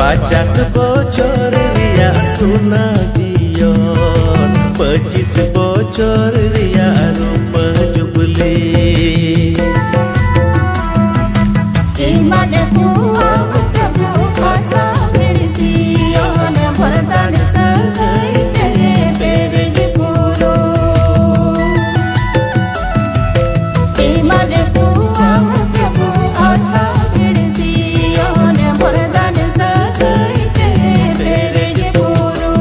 50 bocor ria suna jion 25 bocor ria rupa jubli iman puang tebu asa berjion berdan sehai pere puro iman puang tebu asa berjion berdan sehai pere puro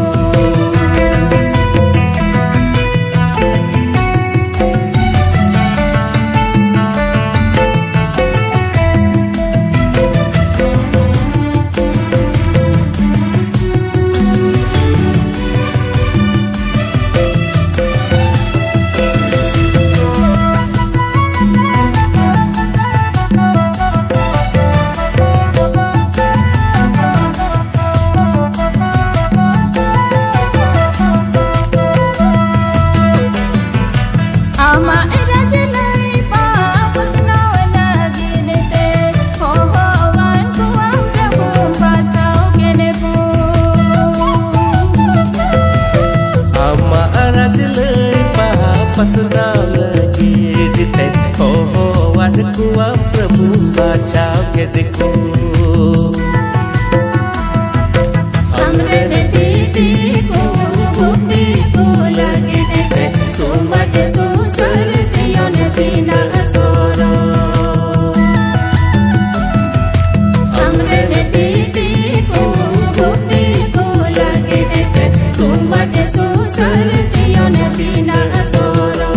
ama rajlai papas nawlagi nete ho wan kuang prabu bachao kene pu ama rajlai papas nawlagi nete ho wan kuang prabu bachao kene pu हमरे ने दीदी को गोपी को लगे ने सुमत सुसर जियों ने बिना सोरो हमरे ने दीदी को गोपी को लगे ने सुमत सुसर जियों ने बिना सोरो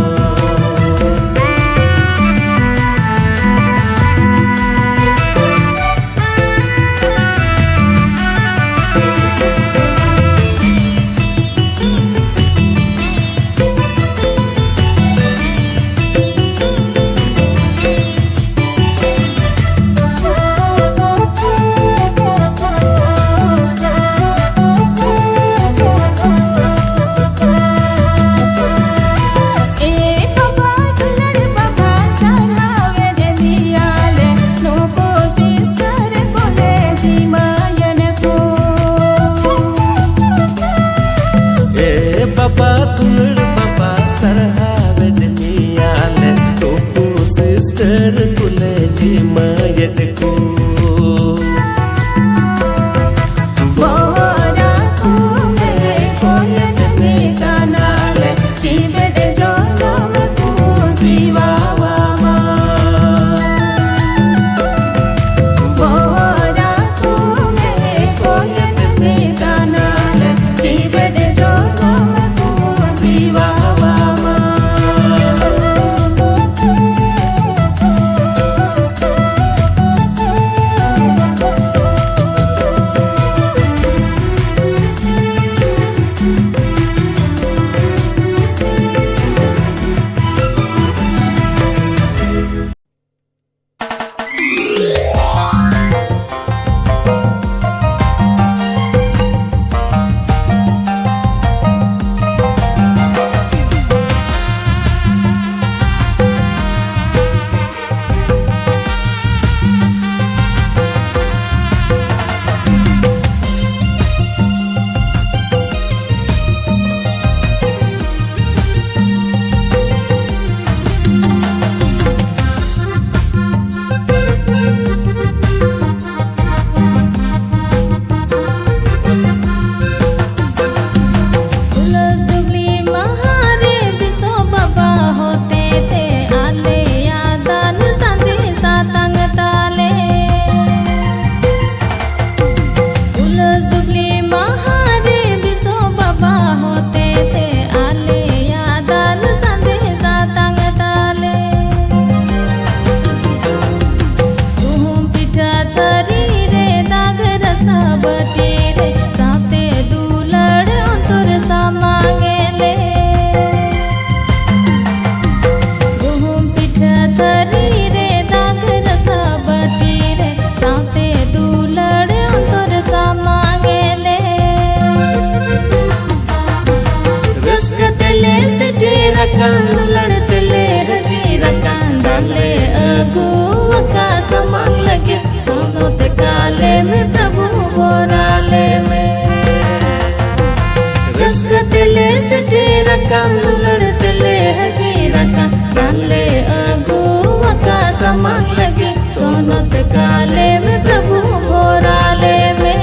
काले में प्रभु भोराले में।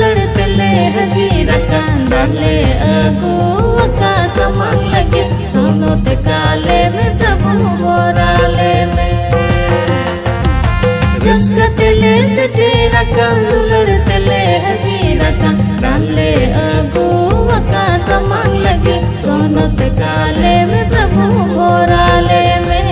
लड़तले हजीरा कांदाले अगु का समांग लगे सोनो ते काले में प्रभु भोराले में। रस्कतले सटेरा कांदु लड़तले हजीरा कांदाले अगु का समांग लगे सोनो ते काले में प्रभु भोराले में।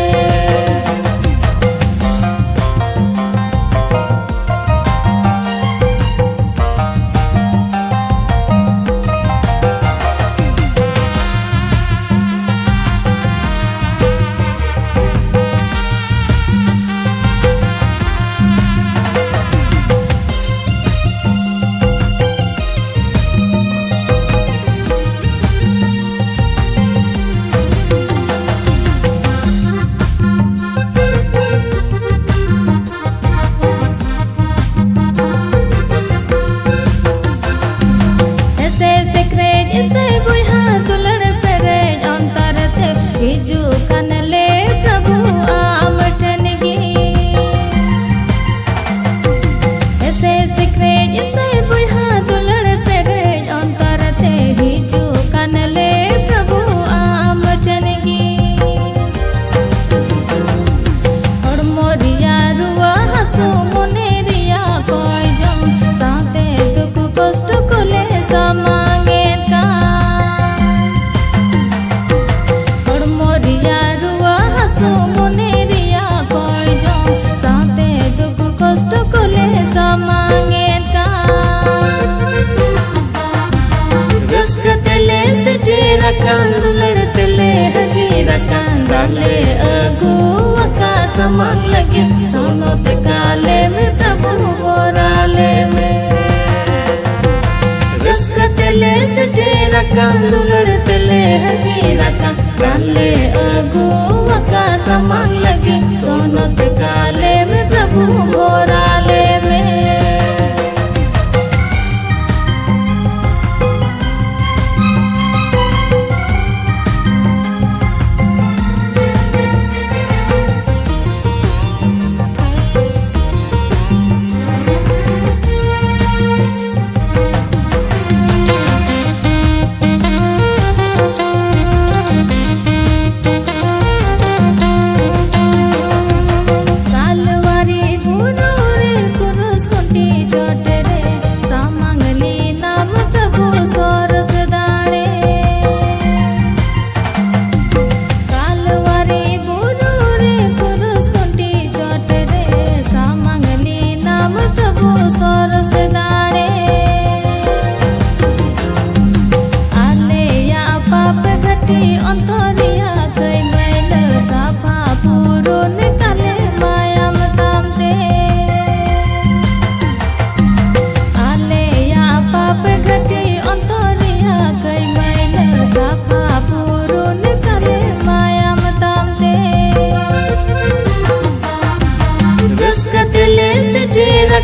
कांदु लड़तले हजीरा कांदाले अगु का समांग लगे सोनो ते काले में प्रभु भोराले में। रस्कतले सटेरा कांदु लड़तले हजीरा कांदाले अगु का समांग लगे सोनो ते काले में प्रभु भोराले में।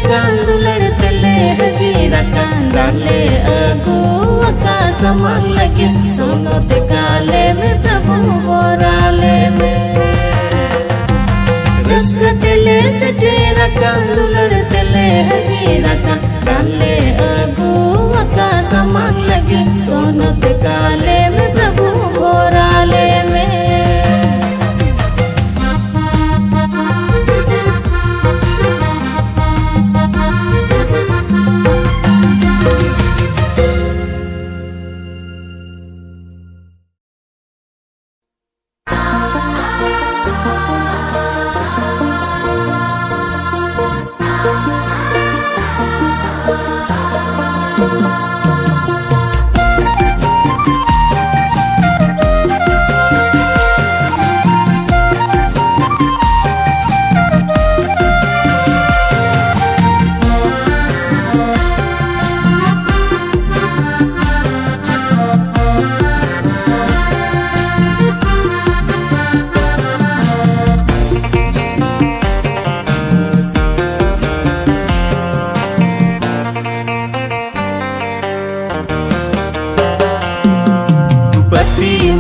कांदु लड़तले हजीरा कांदाले अगु का समांग लगे सोनो ते काले में प्रभु भोराले में। रस्कतले सटेरा hajirakan dular tele hajirakan dale agu aka samang lagi sono te kale में प्रभु घोराले में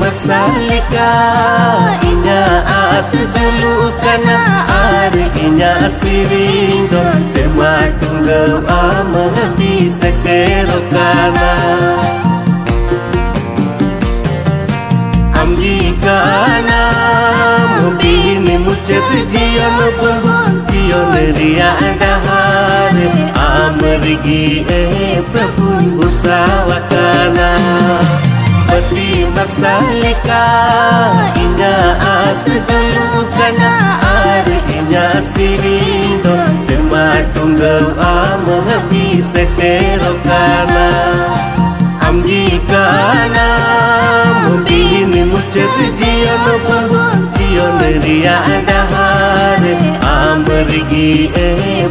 Masalika inya as dulu kana ar inya sirindo sema tunggal amati sekero kana amji kana mubini mucet jion bumbun jion ria dahar amrigi prabhu usawakana Pati Marsalika inya as dulu kana ar inya sirindo sema tunggal amati sekero kana amji kana mubini mucet jion bumbun jion ria dahar amrigi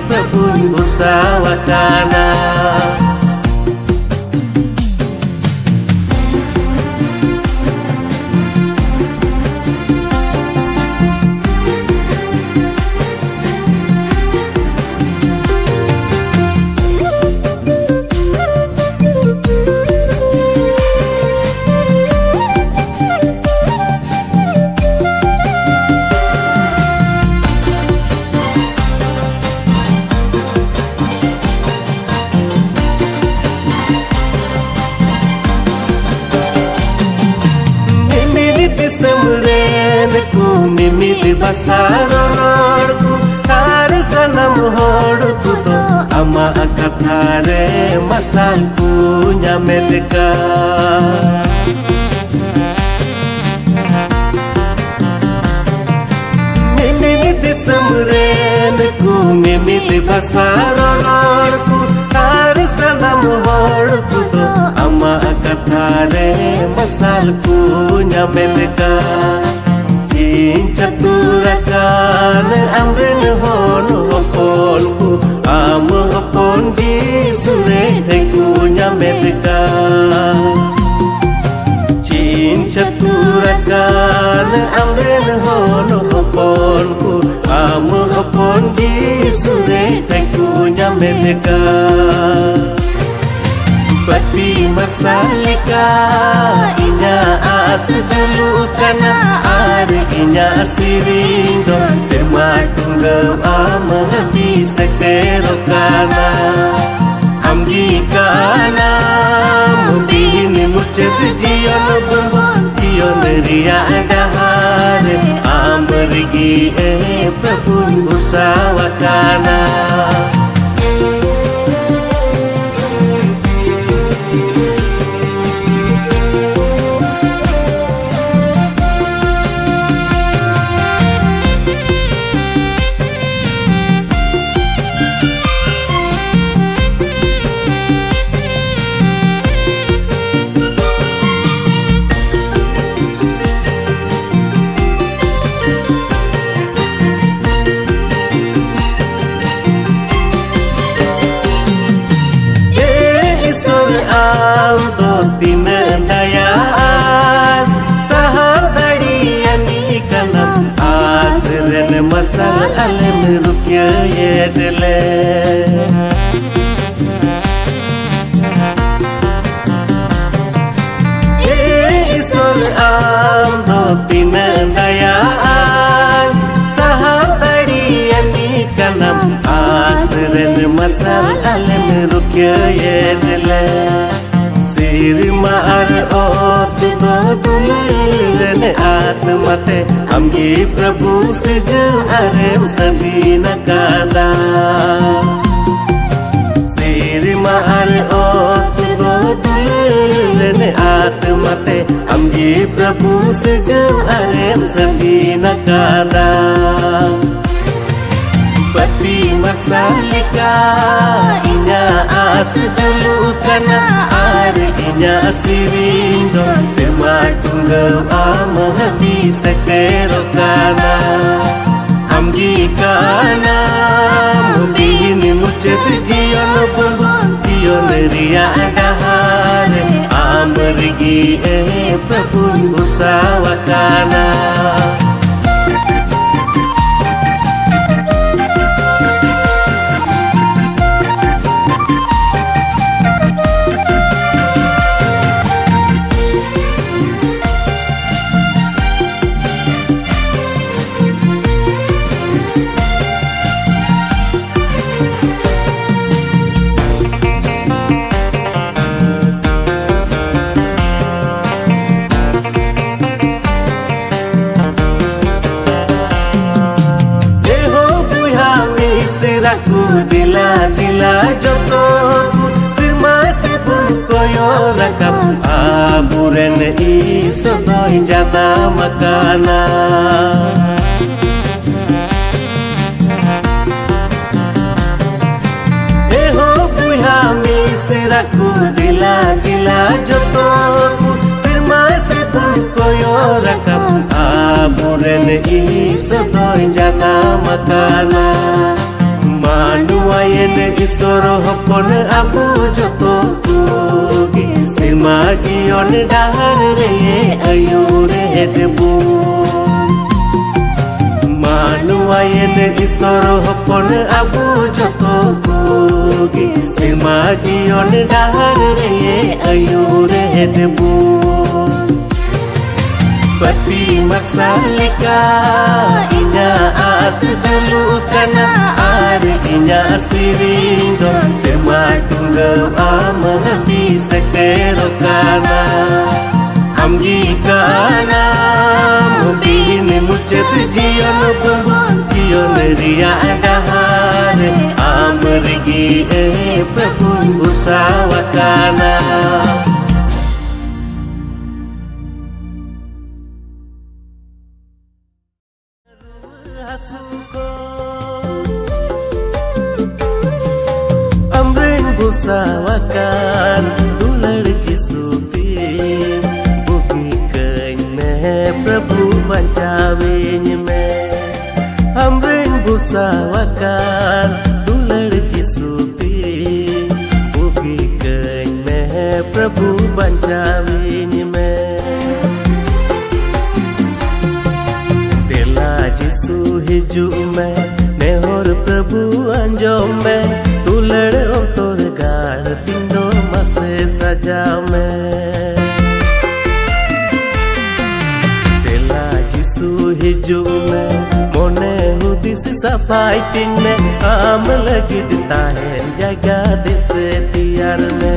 prabhu usawakana Mimili basarorku harus sanam horku to ama akathare masalku nyamedka Mimili disamrenku mimili basarorku harus sanam horku to ama akathare masalku nyamedka Caturakan amren hono hoponku amu hopon di sure heku nyamedka Caturakan amren hono hoponku amu hopon di sure heku nyamedka Pati Marsalika inya as dulu kana ar inya sirindo sema tunggal amati sekero kana amji kana mubini mucet jion bumbun jion ria dahar amrigi prabhu usawakana masal alim rukya yedle Isor am do tinandayaan sahal tadi yang di kanam Ren masal alem rukya yedle Sirma ar ot dulren atmate Amgi Prabhu siju arem sabina kada Sirma ar ot dulren atmate Amgi Prabhu siju arem sabina kada Pati masalika inya as dulu kana ar inya sirindo sirma tunggal amahati sakero kana amgi kana mudini muchet jiyon bubun jiyon riya dahar amrigi prabhu usawakana Aku dila joto sirma sibuk koyo rakam aburen iso doi jana makana Eho puha misiraku dila joto sirma sibuk koyo rakam aburen iso doi jana makana Manuayen isoro hopon abu joto kugi Sirma jiyon dahar reye ayure debu Manuayen isoro hopon abu joto kugi Sirma jiyon dahar reye ayure debu Pati masalika inya as dulu kana ar inya sirindo sirma tunggal amahati sakero kana amgi kana mudini muchet jiyon bubun jiyon riya dahar amrigi prabhu usawakana Amren busawakan dular jisupin buki keny me Prabhu bancawiny me Amren busawakan dular jisupin buki keny me Prabhu bancawiny me Dela Jisu hiju me nehor Prabhu anjom me Tulad ontor gar tindo mase saja me Dela Jisu hiju me mone hudis safai ting me am lagi tahen jaga dise tiar me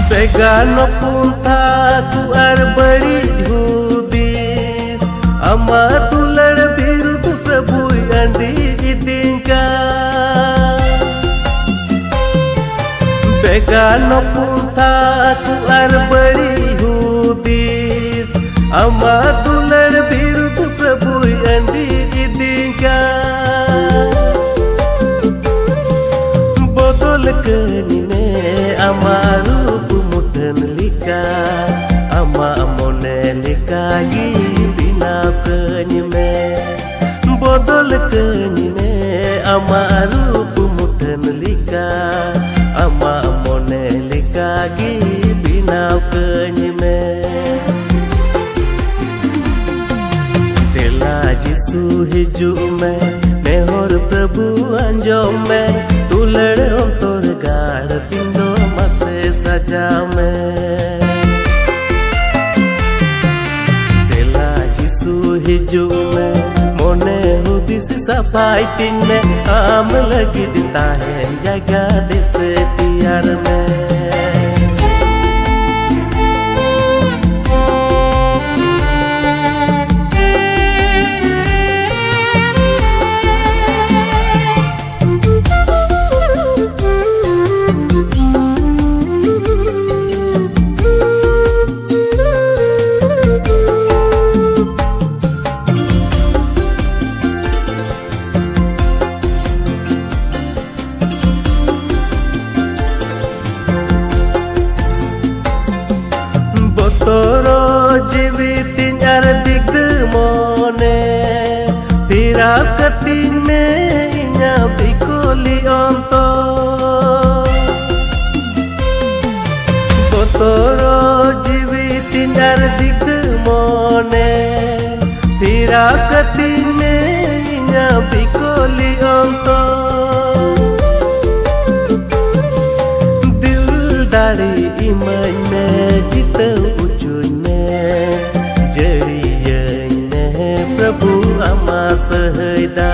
Begano punta tu ar badi hudis ama tulad birud Prabhu andi jidinka Begano punta tu ar badi hudis ama tulad birud Prabhu andi jidinka Bodol kanine amaru lika ama mone lika gi bina keny me bodol keny me amar रूप मुठन लिका ama mone lika gi binaw kany me Tela Jisu hijug me nehor Prabhu anjom me tulad ontor gaad tindo mase saja me Tela Jisu hijug me mone hudis safai tin me am lagi ditahen jaga dese tiar me Toro jivitin ar digd mone Pirap katin me inya bikoli onto Toro jivitin ar digd mone Pirap katin me inya bikoli onto Dil dari iman me jita Prabhu ama sahayda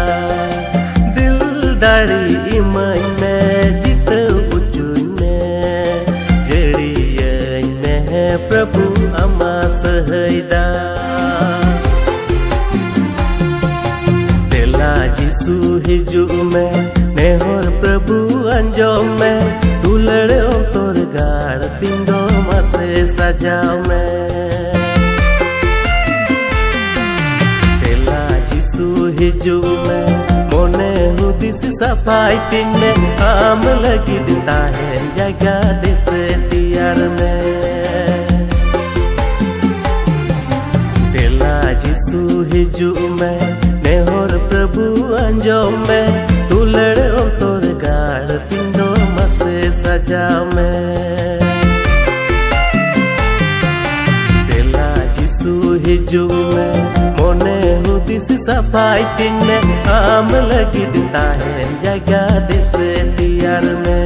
dil dari iman me jita ujun me jadiyan me Prabhu ama sahayda Tela Jisu hijug me nehor Prabhu anjom me tulad ontor gaad tindo mase sajaw me hijug me mone hudis safai tin me am lagi ditahen jaga dese tiar me Tela Jisu hijug me nehor Prabhu anjom me tulad ontor gaad tindo mase sajaw me Tela Jisu hijug me mone hudis safai tin me am lagi ditahen jaga dese tiar me